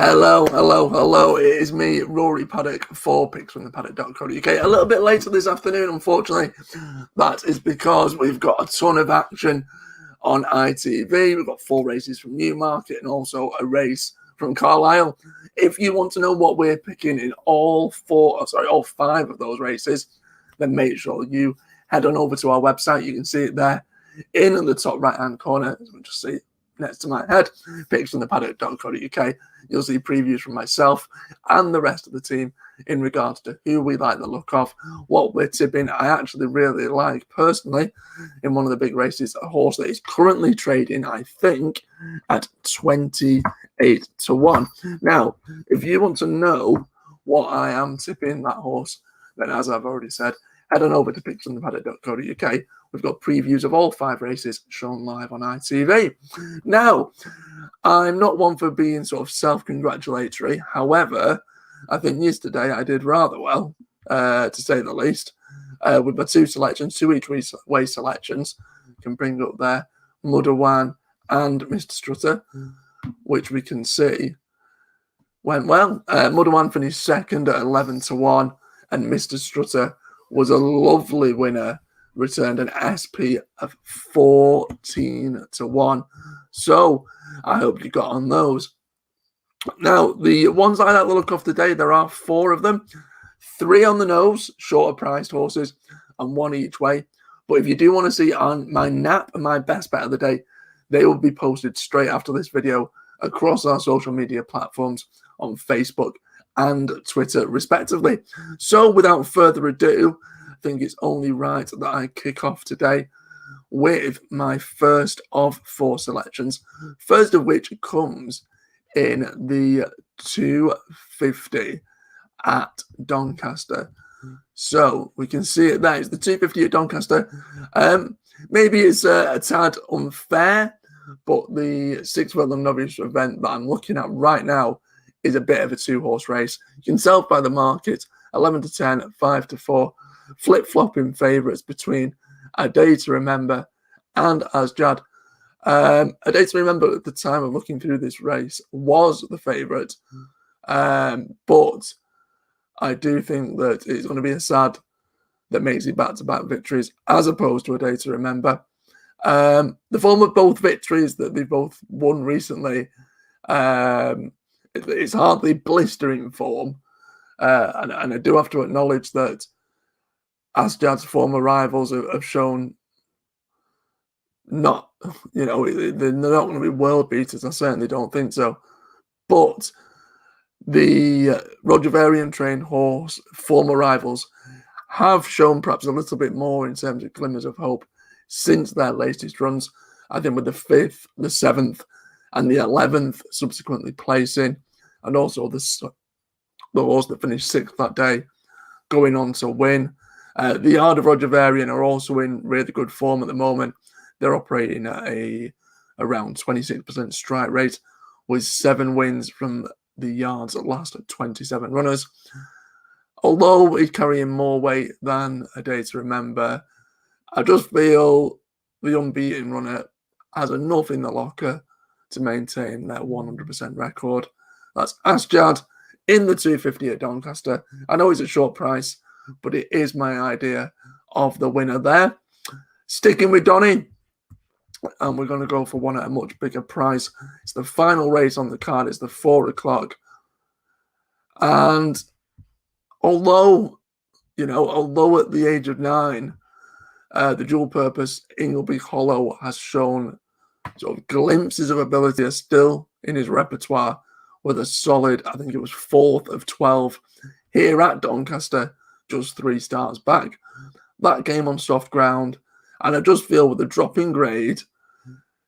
Hello. It is me, Rory Paddock, 4 picks from the paddock.co.uk. A little bit later this afternoon, unfortunately. That is because we've got a ton of action on ITV. We've got 4 races from Newmarket and also a race from Carlisle. If you want to know what we're picking in all 5 of those races, then make sure you head on over to our website. You can see it there in the top right-hand corner, as we just see next to my head, picks from the paddock.co.uk. You'll see previews from myself and the rest of the team in regards to who we like the look of, what we're tipping. I actually really like, personally, in one of the big races, a horse that is currently trading, I think, at 28 to 1. Now, if you want to know what I am tipping that horse, then as I've already said, head on over to picksfromthepaddock.co.uk. We've got previews of all 5 races shown live on ITV. Now, I'm not one for being sort of self-congratulatory. However, I think yesterday I did rather well, to say the least, with my 2 selections, 2 each way selections. You can bring up there Mudderwan and Mr. Strutter, which we can see went well. Mudderwan finished second at 11 to 1, and Mr. Strutter was a lovely winner, returned an SP of 14 to 1. So I hope you got on those. Now, the ones I like the look of today, there are 4 of them. 3 on the nose, shorter priced horses, and 1 each way. But if you do want to see on my nap and my best bet of the day, they will be posted straight after this video across our social media platforms on Facebook and Twitter, respectively. So without further ado, I think it's only right that I kick off today with my first of 4 selections. First of which comes in the 250 at Doncaster. So we can see it there. It's the 250 at Doncaster. Maybe it's a tad unfair, but the 6 Whitlam Novice event that I'm looking at right now is a bit of a 2-horse race. You can tell by the market, 11 to 10, 5 to 4, flip-flopping favourites between A Day to Remember and Asjad. A Day to Remember at the time of looking through this race was the favourite, but I do think that it's going to be a sad that makes it back-to-back victories as opposed to A Day to Remember. The form of both victories that they've both won recently, it's hardly blistering form, and I do have to acknowledge that Asjad's former rivals have shown not, they're not going to be world beaters. I certainly don't think so. But the Roger Varian trained horse former rivals have shown perhaps a little bit more in terms of glimmers of hope since their latest runs. I think with the 5th, the 7th, and the 11th subsequently placing, and also the horse that finished 6th that day going on to win. The Yard of Roger Varian are also in really good form at the moment. They're operating at around 26% strike rate with 7 wins from the Yard's last 27 runners. Although he's carrying more weight than A Day to Remember, I just feel the unbeaten runner has enough in the locker to maintain their 100% record. That's Asjad in the 250 at Doncaster. I know it's a short price, but it is my idea of the winner there. Sticking with Donny, and we're going to go for one at a much bigger price. It's the final race on the card. It's the 4 o'clock. And although at the age of 9, the dual purpose Ingleby Hollow has shown sort of glimpses of ability are still in his repertoire with a solid, I think it was 4th of 12 here at Doncaster, just 3 starts back. That game on soft ground, and I just feel with the dropping grade,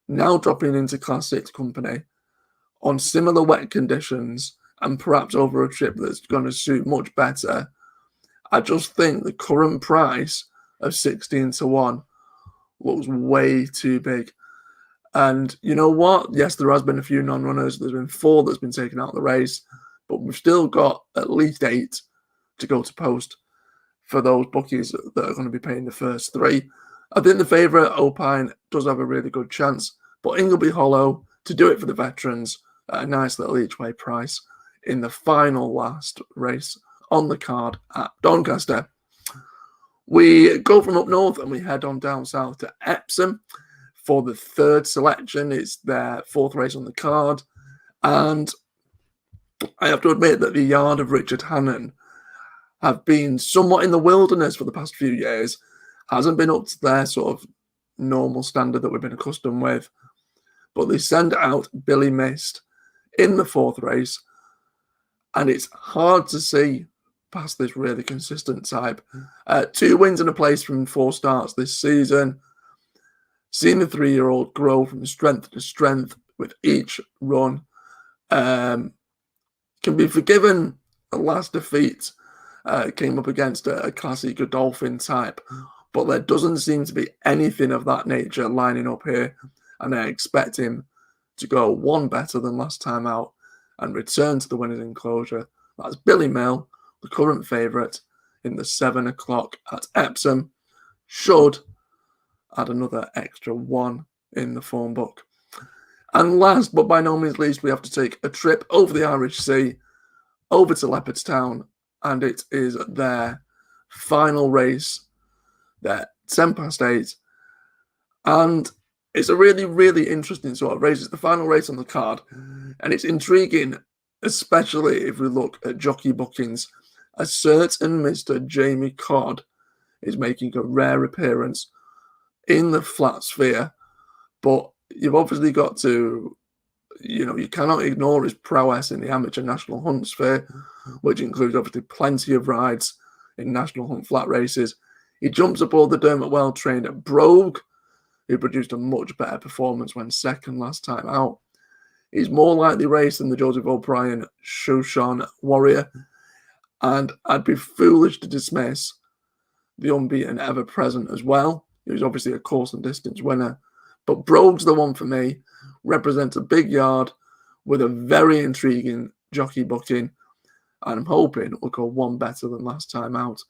now dropping into Class 6 company on similar wet conditions and perhaps over a trip that's going to suit much better, I just think the current price of 16 to 1 looks way too big. And you know what? Yes, there has been a few non-runners. There's been 4 that's been taken out of the race, but we've still got at least 8 to go to post for those bookies that are going to be paying the first 3. I think the favourite, Opine, does have a really good chance, but Ingleby Hollow, to do it for the veterans, a nice little each-way price in the final last race on the card at Doncaster. We go from up north and we head on down south to Epsom for the third selection. It's their fourth race on the card. And I have to admit that the yard of Richard Hannon have been somewhat in the wilderness for the past few years. Hasn't been up to their sort of normal standard that we've been accustomed with. But they send out Billy Mist in the fourth race. And it's hard to see past this really consistent type. 2 wins and a place from 4 starts this season. Seeing the 3-year-old grow from strength to strength with each run. Can be forgiven. The last defeat came up against a classy Godolphin type. But there doesn't seem to be anything of that nature lining up here. And I expect him to go one better than last time out and return to the winner's enclosure. That's Billy Mill, the current favourite, in the 7 o'clock at Epsom. Should add another extra 1 in the form book. And last, but by no means least, we have to take a trip over the Irish Sea, over to Leopardstown, and it is their final race, their 8:10, and it's a really, really interesting sort of race. It's the final race on the card, and it's intriguing, especially if we look at jockey bookings. A certain Mr. Jamie Codd is making a rare appearance in the flat sphere, but you've obviously got to, you cannot ignore his prowess in the amateur national hunt sphere, which includes obviously plenty of rides in national hunt flat races. He jumps aboard the Dermot well-trained Brogue, who produced a much better performance when second last time out. He's more lightly raced than the Joseph O'Brien Shushan Warrior, and I'd be foolish to dismiss the unbeaten Ever Present as well. He was obviously a course and distance winner, but Brogue's the one for me. Represents a big yard with a very intriguing jockey booking, and I'm hoping it will go one better than last time out.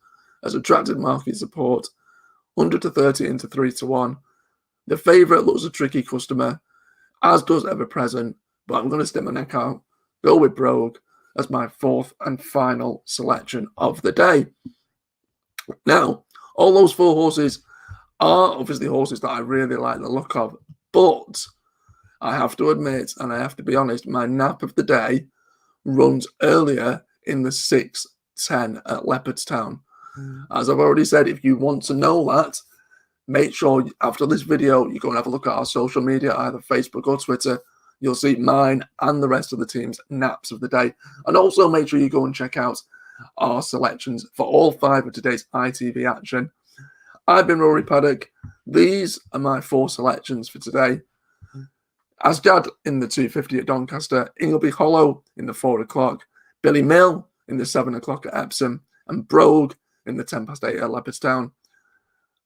Has attracted market support, 100 to 30 into 3 to 1. The favourite looks a tricky customer, as does Ever Present, but I'm going to stick my neck out, go with Brogue as my 4th and final selection of the day. Now, all those 4 horses are obviously horses that I really like the look of, but I have to admit, and I have to be honest, my nap of the day runs earlier in the 6:10 at Leopardstown. As I've already said, if you want to know that, make sure after this video you go and have a look at our social media, either Facebook or Twitter. You'll see mine and the rest of the team's naps of the day. And also make sure you go and check out our selections for all 5 of today's ITV action. I've been Rory Paddock. These are my 4 selections for today. Asgard in the 2:50 at Doncaster, Ingleby Hollow in the 4 o'clock, Billy Mill in the 7 o'clock at Epsom, and Brogue in the 8:10 at Leopardstown.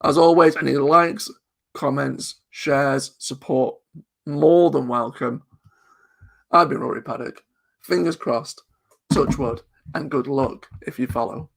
As always, any likes, comments, shares, support, more than welcome. I've been Rory Paddock. Fingers crossed, touch wood, and good luck if you follow.